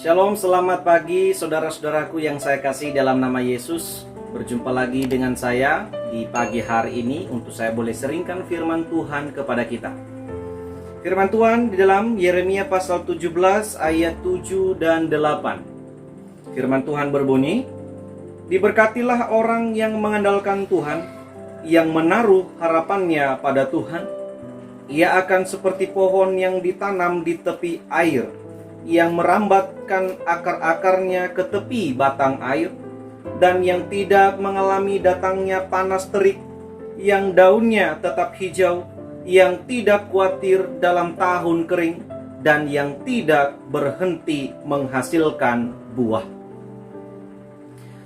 Shalom, selamat pagi saudara-saudaraku yang saya kasih dalam nama Yesus. Berjumpa lagi dengan saya di pagi hari ini untuk saya boleh seringkan firman Tuhan kepada kita. Firman Tuhan di dalam Yeremia pasal 17 ayat 7 dan 8. Firman Tuhan berbunyi, "Diberkatilah orang yang mengandalkan Tuhan, yang menaruh harapannya pada Tuhan. Ia akan seperti pohon yang ditanam di tepi air, yang merambatkan akar-akarnya ke tepi batang air, dan yang tidak mengalami datangnya panas terik, yang daunnya tetap hijau, yang tidak khawatir dalam tahun kering, dan yang tidak berhenti menghasilkan buah."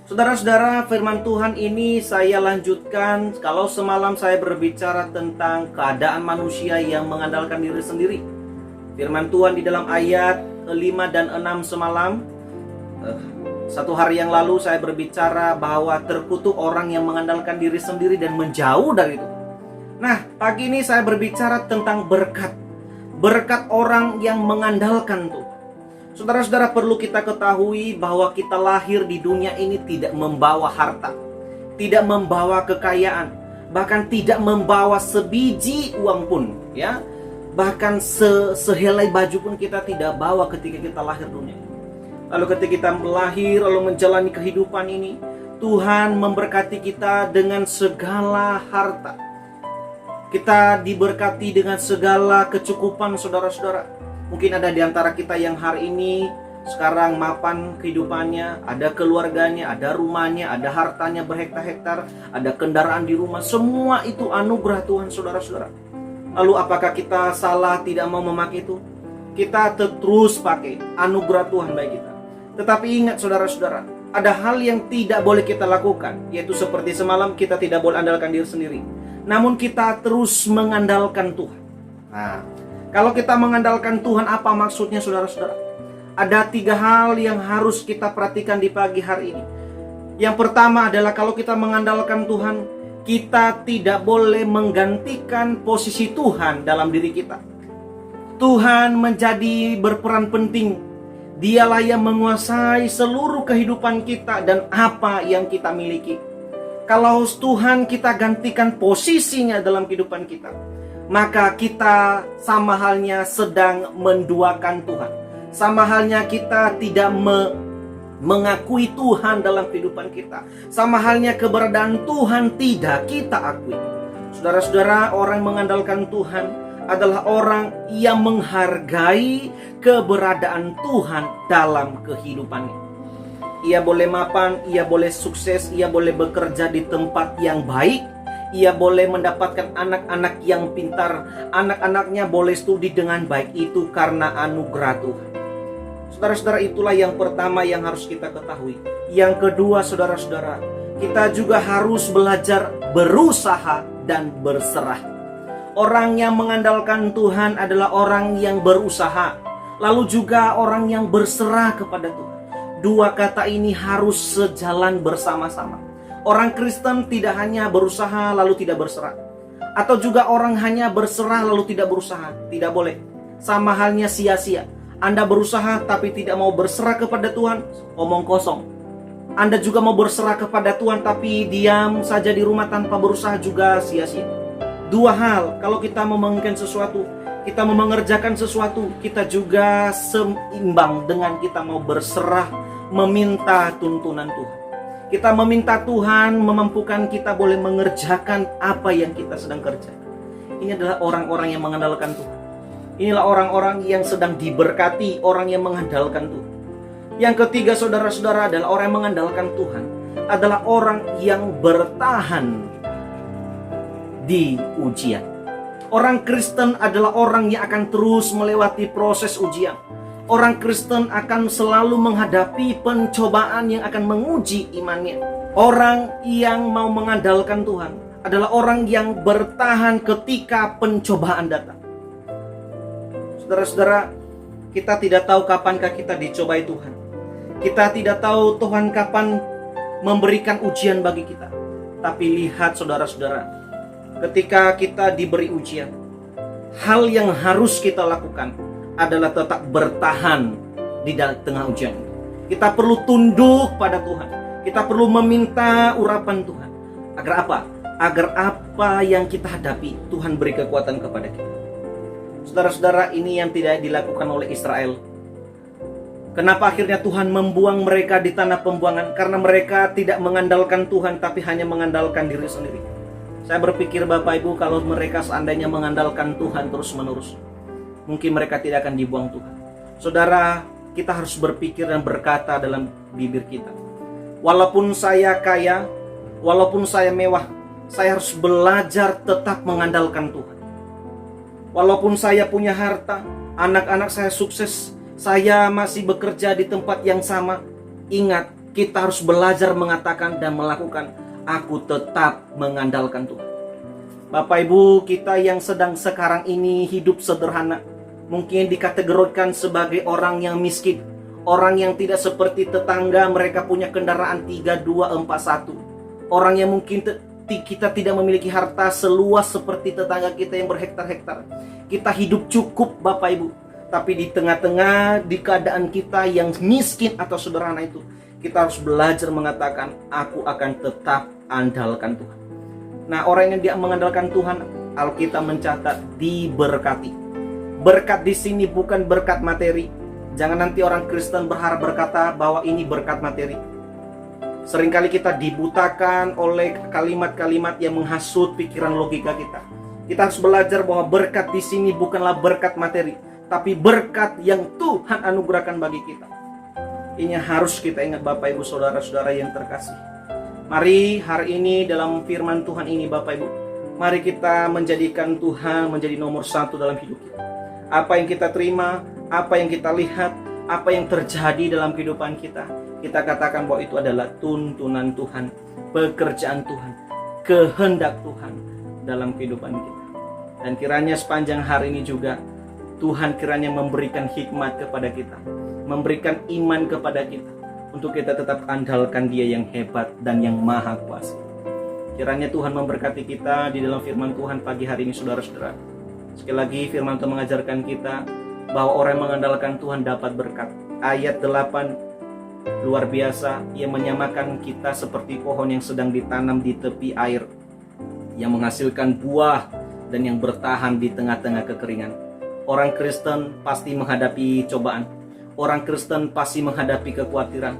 Saudara-saudara, firman Tuhan ini saya lanjutkan. Kalau semalam saya berbicara tentang keadaan manusia yang mengandalkan diri sendiri, firman Tuhan di dalam ayat 5 dan 6 semalam, satu hari yang lalu saya berbicara bahwa terkutuk orang yang mengandalkan diri sendiri dan menjauh dari itu. Nah, pagi ini saya berbicara tentang berkat. Berkat orang yang mengandalkan Tuhan. Saudara-saudara, perlu kita ketahui bahwa kita lahir di dunia ini tidak membawa harta, tidak membawa kekayaan, bahkan tidak membawa sebiji uang pun, ya. Bahkan sehelai baju pun kita tidak bawa ketika kita lahir dunia. Lalu ketika kita lahir, lalu menjalani kehidupan ini, Tuhan memberkati kita dengan segala harta. Kita diberkati dengan segala kecukupan, saudara-saudara. Mungkin ada di antara kita yang hari ini sekarang mapan kehidupannya, ada keluarganya, ada rumahnya, ada hartanya berhektar-hektar, ada kendaraan di rumah. Semua itu anugerah Tuhan, saudara-saudara. Lalu apakah kita salah tidak mau memakai itu? Kita terus pakai anugerah Tuhan bagi kita. Tetapi ingat saudara-saudara, ada hal yang tidak boleh kita lakukan, yaitu seperti semalam kita tidak boleh andalkan diri sendiri. Namun kita terus mengandalkan Tuhan. Nah, kalau kita mengandalkan Tuhan, apa maksudnya saudara-saudara? Ada 3 hal yang harus kita perhatikan di pagi hari ini. Yang pertama adalah kalau kita mengandalkan Tuhan, kita tidak boleh menggantikan posisi Tuhan dalam diri kita. Tuhan menjadi berperan penting. Dialah yang menguasai seluruh kehidupan kita dan apa yang kita miliki. Kalau Tuhan kita gantikan posisinya dalam kehidupan kita, maka kita sama halnya sedang menduakan Tuhan. Sama halnya kita tidak mengakui Tuhan dalam kehidupan kita. Sama halnya keberadaan Tuhan tidak kita akui. Saudara-saudara, orang mengandalkan Tuhan adalah orang yang menghargai keberadaan Tuhan dalam kehidupannya. Ia boleh mapan, ia boleh sukses, ia boleh bekerja di tempat yang baik, ia boleh mendapatkan anak-anak yang pintar, anak-anaknya boleh studi dengan baik, itu karena anugerah Tuhan. Saudara-saudara, itulah yang pertama yang harus kita ketahui. Yang kedua, saudara-saudara, kita juga harus belajar berusaha dan berserah. Orang yang mengandalkan Tuhan adalah orang yang berusaha, lalu juga orang yang berserah kepada Tuhan. Dua kata ini harus sejalan bersama-sama. Orang Kristen tidak hanya berusaha lalu tidak berserah, atau juga orang hanya berserah lalu tidak berusaha. Tidak boleh. Sama halnya sia-sia. Anda berusaha tapi tidak mau berserah kepada Tuhan, omong kosong. Anda juga mau berserah kepada Tuhan tapi diam saja di rumah tanpa berusaha, juga sia-sia. Dua hal, kalau kita mau menginginkan sesuatu, kita mau mengerjakan sesuatu, kita juga seimbang dengan kita mau berserah, meminta tuntunan Tuhan. Kita meminta Tuhan memampukan kita boleh mengerjakan apa yang kita sedang kerjakan. Ini adalah orang-orang yang mengandalkan Tuhan. Inilah orang-orang yang sedang diberkati, orang yang mengandalkan Tuhan. Yang ketiga, saudara-saudara, adalah orang yang mengandalkan Tuhan adalah orang yang bertahan di ujian. Orang Kristen adalah orang yang akan terus melewati proses ujian. Orang Kristen akan selalu menghadapi pencobaan yang akan menguji imannya. Orang yang mau mengandalkan Tuhan adalah orang yang bertahan ketika pencobaan datang. Saudara-saudara, kita tidak tahu kapankah kita dicobai Tuhan. Kita tidak tahu Tuhan kapan memberikan ujian bagi kita. Tapi lihat saudara-saudara, ketika kita diberi ujian, hal yang harus kita lakukan adalah tetap bertahan di tengah ujian itu. Kita perlu tunduk pada Tuhan. Kita perlu meminta urapan Tuhan. Agar apa? Agar apa yang kita hadapi, Tuhan beri kekuatan kepada kita. Saudara-saudara, ini yang tidak dilakukan oleh Israel. Kenapa akhirnya Tuhan membuang mereka di tanah pembuangan? Karena mereka tidak mengandalkan Tuhan, tapi hanya mengandalkan diri sendiri. Saya berpikir Bapak Ibu, kalau mereka seandainya mengandalkan Tuhan terus-menerus, mungkin mereka tidak akan dibuang Tuhan. Saudara, kita harus berpikir dan berkata dalam bibir kita, walaupun saya kaya, walaupun saya mewah, saya harus belajar tetap mengandalkan Tuhan. Walaupun saya punya harta, anak-anak saya sukses, saya masih bekerja di tempat yang sama, ingat, kita harus belajar mengatakan dan melakukan, aku tetap mengandalkan Tuhan. Bapak Ibu, kita yang sedang sekarang ini hidup sederhana, mungkin dikategorikan sebagai orang yang miskin, orang yang tidak seperti tetangga, mereka punya kendaraan 3, 2, 4, 1. Orang yang mungkin kita tidak memiliki harta seluas seperti tetangga kita yang berhektar-hektar. Kita hidup cukup Bapak Ibu. Tapi di tengah-tengah, di keadaan kita yang miskin atau sederhana itu, kita harus belajar mengatakan, aku akan tetap andalkan Tuhan. Nah, orang yang dia mengandalkan Tuhan, Alkitab mencatat diberkati. Berkat di sini bukan berkat materi. Jangan nanti orang Kristen berharap berkata bahwa ini berkat materi. Seringkali kita dibutakan oleh kalimat-kalimat yang menghasut pikiran logika kita. Kita harus belajar bahwa berkat di sini bukanlah berkat materi, tapi berkat yang Tuhan anugerahkan bagi kita. Ini harus kita ingat Bapak Ibu saudara-saudara yang terkasih. Mari hari ini dalam firman Tuhan ini Bapak Ibu, mari kita menjadikan Tuhan menjadi nomor 1 dalam hidup kita. Apa yang kita terima, apa yang kita lihat, apa yang terjadi dalam kehidupan kita, kita katakan bahwa itu adalah tuntunan Tuhan, pekerjaan Tuhan, kehendak Tuhan dalam kehidupan kita. Dan kiranya sepanjang hari ini juga Tuhan kiranya memberikan hikmat kepada kita, memberikan iman kepada kita, untuk kita tetap andalkan Dia yang hebat dan yang maha kuasa. Kiranya Tuhan memberkati kita di dalam firman Tuhan pagi hari ini saudara-saudara. Sekali lagi firman Tuhan mengajarkan kita bahwa orang yang mengandalkan Tuhan dapat berkat. Ayat 8 luar biasa, ia menyamakan kita seperti pohon yang sedang ditanam di tepi air, yang menghasilkan buah dan yang bertahan di tengah-tengah kekeringan. Orang Kristen pasti menghadapi cobaan. Orang Kristen pasti menghadapi kekhawatiran.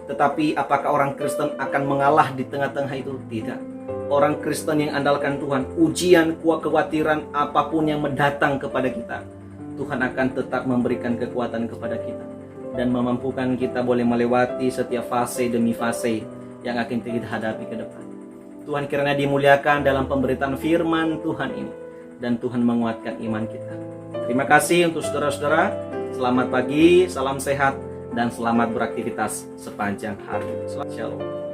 Tetapi apakah orang Kristen akan mengalah di tengah-tengah itu? Tidak. Orang Kristen yang andalkan Tuhan, ujian, kekhawatiran, apapun yang mendatang kepada kita, Tuhan akan tetap memberikan kekuatan kepada kita dan memampukan kita boleh melewati setiap fase demi fase yang akan kita hadapi ke depan. Tuhan kiranya dimuliakan dalam pemberitaan firman Tuhan ini, dan Tuhan menguatkan iman kita. Terima kasih untuk saudara-saudara. Selamat pagi, salam sehat, dan selamat beraktivitas sepanjang hari. Shalom.